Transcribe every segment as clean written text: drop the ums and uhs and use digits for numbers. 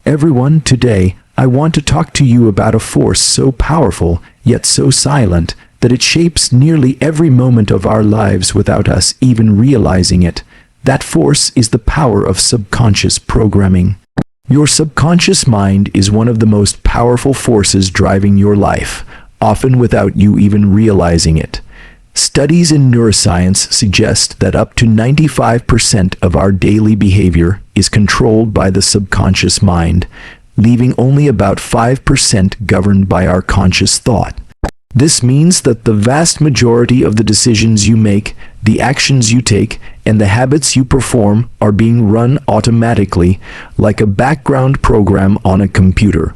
everyone. Today, I want to talk to you about a force so powerful, yet so silent, that it shapes nearly every moment of our lives without us even realizing it. That force is the power of subconscious programming. Your subconscious mind is one of the most powerful forces driving your life, often without you even realizing it. Studies in neuroscience suggest that up to 95% of our daily behavior is controlled by the subconscious mind, leaving only about 5% governed by our conscious thought. This means that the vast majority of the decisions you make, the actions you take, and the habits you perform are being run automatically, like a background program on a computer.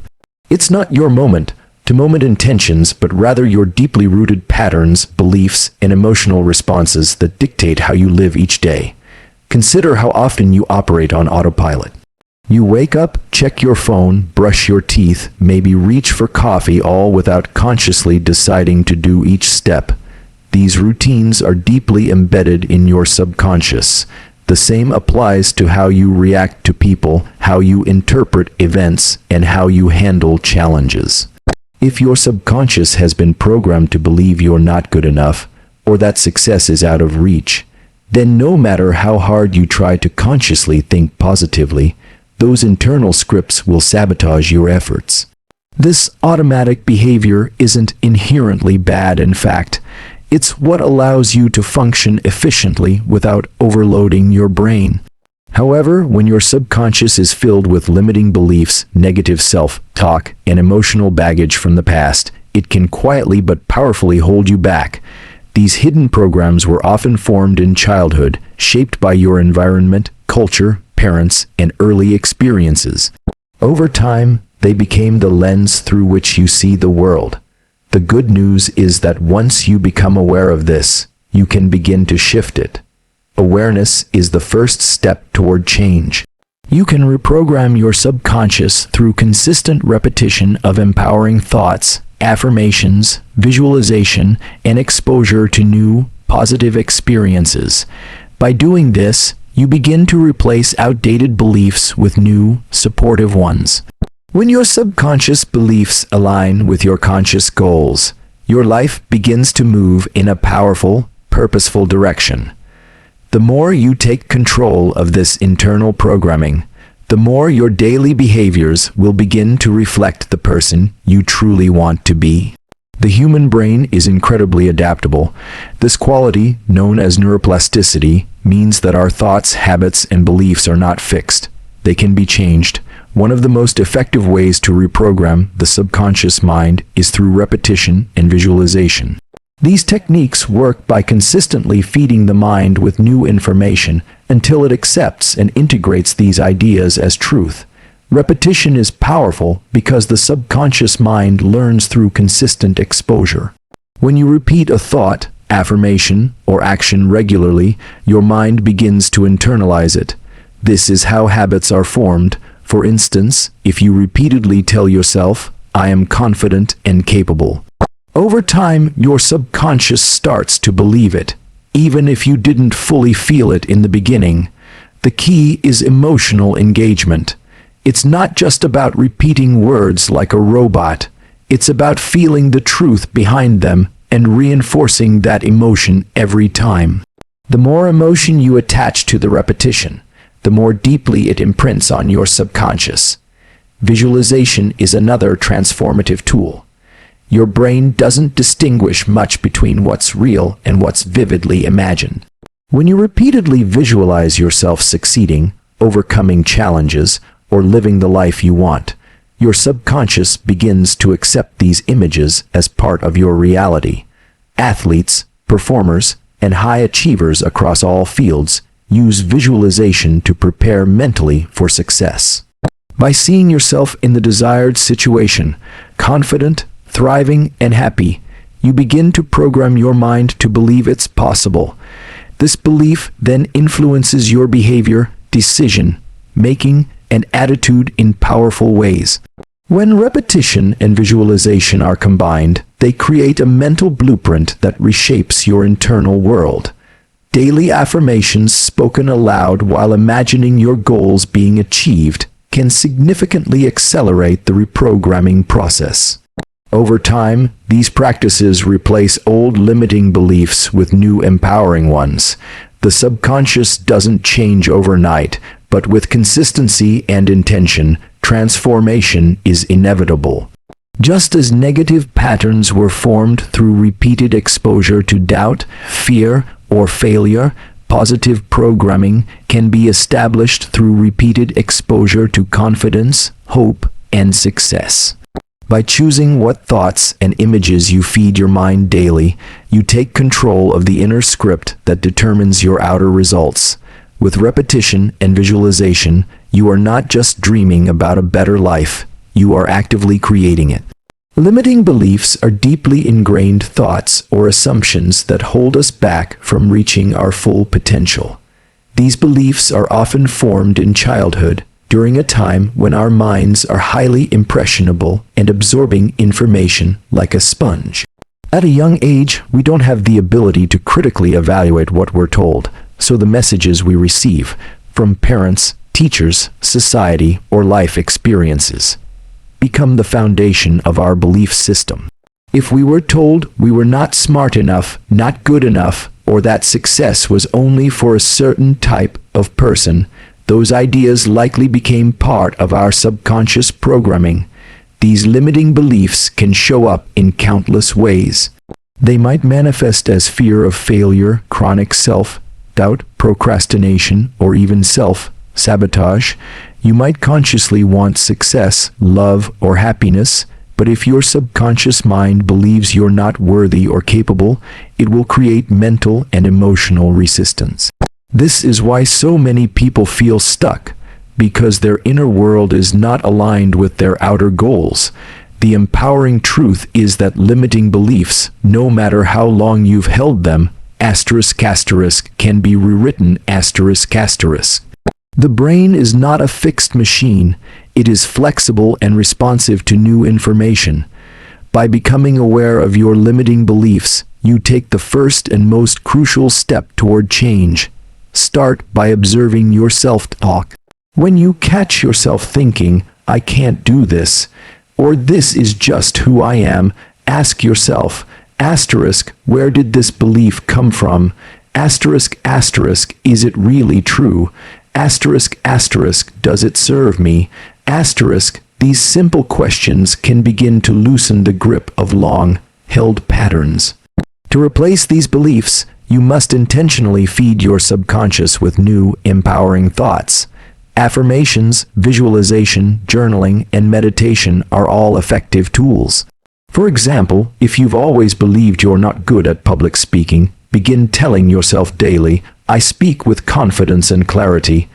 It's not your moment-to-moment intentions, but rather your deeply rooted patterns, beliefs, and emotional responses that dictate how you live each day. Consider how often you operate on autopilot. You wake up, check your phone, brush your teeth, maybe reach for coffee, all without consciously deciding to do each step. These routines are deeply embedded in your subconscious. The same applies to how you react to people, how you interpret events, and how you handle challenges. If your subconscious has been programmed to believe you're not good enough, or that success is out of reach, then no matter how hard you try to consciously think positively, those internal scripts will sabotage your efforts. This automatic behavior isn't inherently bad, in fact. It's what allows you to function efficiently without overloading your brain. However, when your subconscious is filled with limiting beliefs, negative self-talk, and emotional baggage from the past, it can quietly but powerfully hold you back. These hidden programs were often formed in childhood, shaped by your environment, culture, parents, and early experiences. Over time, they became the lens through which you see the world. The good news is that once you become aware of this, you can begin to shift it. Awareness is the first step toward change. You can reprogram your subconscious through consistent repetition of empowering thoughts, affirmations, visualization, and exposure to new, positive experiences. By doing this, you begin to replace outdated beliefs with new, supportive ones. When your subconscious beliefs align with your conscious goals, your life begins to move in a powerful, purposeful direction. The more you take control of this internal programming, the more your daily behaviors will begin to reflect the person you truly want to be. The human brain is incredibly adaptable. This quality, known as neuroplasticity, means that our thoughts, habits, and beliefs are not fixed. They can be changed. One of the most effective ways to reprogram the subconscious mind is through repetition and visualization. These techniques work by consistently feeding the mind with new information until it accepts and integrates these ideas as truth. Repetition is powerful because the subconscious mind learns through consistent exposure. When you repeat a thought, affirmation, or action regularly, your mind begins to internalize it. This is how habits are formed. For instance, if you repeatedly tell yourself, "I am confident and capable," over time, your subconscious starts to believe it, even if you didn't fully feel it in the beginning. The key is emotional engagement. It's not just about repeating words like a robot. It's about feeling the truth behind them and reinforcing that emotion every time. The more emotion you attach to the repetition, the more deeply it imprints on your subconscious. Visualization is another transformative tool. Your brain doesn't distinguish much between what's real and what's vividly imagined. When you repeatedly visualize yourself succeeding, overcoming challenges, or living the life you want, your subconscious begins to accept these images as part of your reality. Athletes, performers, and high achievers across all fields use visualization to prepare mentally for success. By seeing yourself in the desired situation, confident, thriving, and happy, you begin to program your mind to believe it's possible. This belief then influences your behavior, decision-making, and attitude in powerful ways. When repetition and visualization are combined, they create a mental blueprint that reshapes your internal world. Daily affirmations spoken aloud while imagining your goals being achieved can significantly accelerate the reprogramming process. Over time, these practices replace old limiting beliefs with new empowering ones. The subconscious doesn't change overnight, but with consistency and intention, transformation is inevitable. Just as negative patterns were formed through repeated exposure to doubt, fear, or failure, positive programming can be established through repeated exposure to confidence, hope, and success. By choosing what thoughts and images you feed your mind daily, you take control of the inner script that determines your outer results. With repetition and visualization, you are not just dreaming about a better life, you are actively creating it. Limiting beliefs are deeply ingrained thoughts or assumptions that hold us back from reaching our full potential. These beliefs are often formed in childhood, during a time when our minds are highly impressionable and absorbing information like a sponge. At a young age, we don't have the ability to critically evaluate what we're told, so the messages we receive from parents, teachers, society, or life experiences become the foundation of our belief system. If we were told we were not smart enough, not good enough, or that success was only for a certain type of person, those ideas likely became part of our subconscious programming. These limiting beliefs can show up in countless ways. They might manifest as fear of failure, chronic self-doubt, procrastination, or even self-sabotage. You might consciously want success, love, or happiness, but if your subconscious mind believes you're not worthy or capable, it will create mental and emotional resistance. This is why so many people feel stuck, because their inner world is not aligned with their outer goals. The empowering truth is that limiting beliefs, no matter how long you've held them, can be rewritten. The brain is not a fixed machine, it is flexible and responsive to new information. By becoming aware of your limiting beliefs, you take the first and most crucial step toward change. Start by observing your self-talk. When you catch yourself thinking, "I can't do this," or "this is just who I am," ask yourself, where did this belief come from? Is it really true? Does it serve me? These simple questions can begin to loosen the grip of long-held patterns. To replace these beliefs, you must intentionally feed your subconscious with new, empowering thoughts. Affirmations, visualization, journaling, and meditation are all effective tools. For example, if you've always believed you're not good at public speaking, begin telling yourself daily, "I speak with confidence and clarity."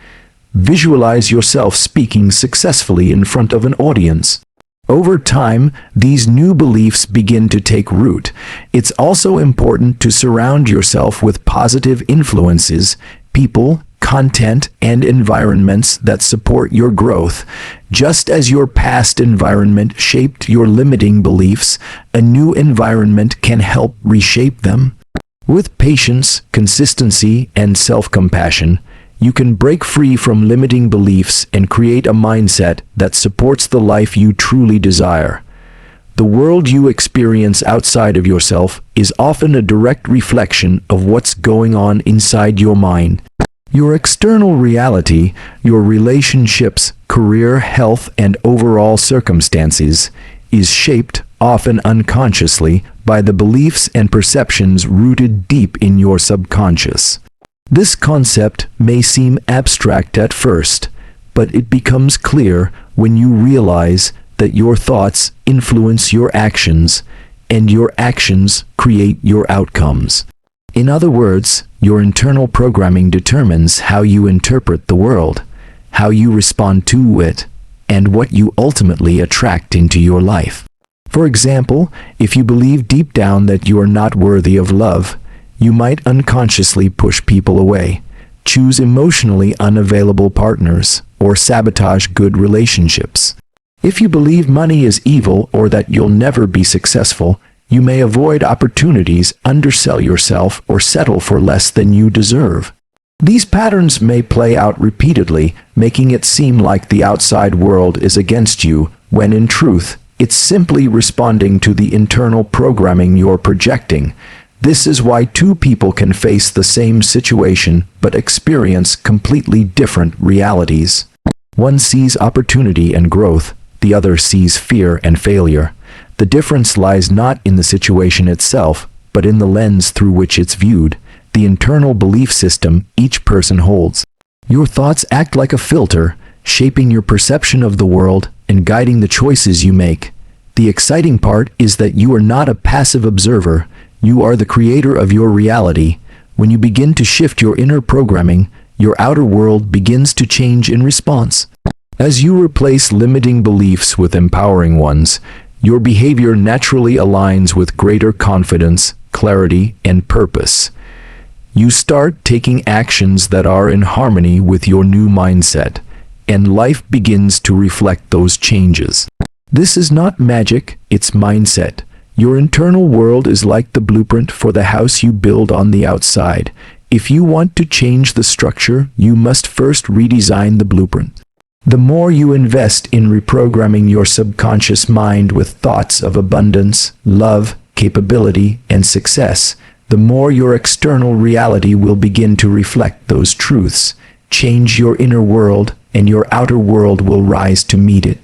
Visualize yourself speaking successfully in front of an audience. Over time, these new beliefs begin to take root. It's also important to surround yourself with positive influences, people, content, and environments that support your growth. Just as your past environment shaped your limiting beliefs, a new environment can help reshape them. With patience, consistency, and self-compassion, you can break free from limiting beliefs and create a mindset that supports the life you truly desire. The world you experience outside of yourself is often a direct reflection of what's going on inside your mind. Your external reality, your relationships, career, health, and overall circumstances, is shaped, often unconsciously, by the beliefs and perceptions rooted deep in your subconscious. This concept may seem abstract at first, but it becomes clear when you realize that your thoughts influence your actions, and your actions create your outcomes. In other words, your internal programming determines how you interpret the world, how you respond to it, and what you ultimately attract into your life. For example, if you believe deep down that you are not worthy of love, you might unconsciously push people away, choose emotionally unavailable partners, or sabotage good relationships. If you believe money is evil or that you'll never be successful, you may avoid opportunities, undersell yourself, or settle for less than you deserve. These patterns may play out repeatedly, making it seem like the outside world is against you, when in truth, it's simply responding to the internal programming you're projecting. This is why two people can face the same situation but experience completely different realities. One sees opportunity and growth, the other sees fear and failure. The difference lies not in the situation itself, but in the lens through which it's viewed, the internal belief system each person holds. Your thoughts act like a filter, shaping your perception of the world and guiding the choices you make. The exciting part is that you are not a passive observer. You are the creator of your reality. When you begin to shift your inner programming, your outer world begins to change in response. As you replace limiting beliefs with empowering ones, your behavior naturally aligns with greater confidence, clarity, and purpose. You start taking actions that are in harmony with your new mindset, and life begins to reflect those changes. This is not magic, it's mindset. Your internal world is like the blueprint for the house you build on the outside. If you want to change the structure, you must first redesign the blueprint. The more you invest in reprogramming your subconscious mind with thoughts of abundance, love, capability, and success, the more your external reality will begin to reflect those truths. Change your inner world, and your outer world will rise to meet it.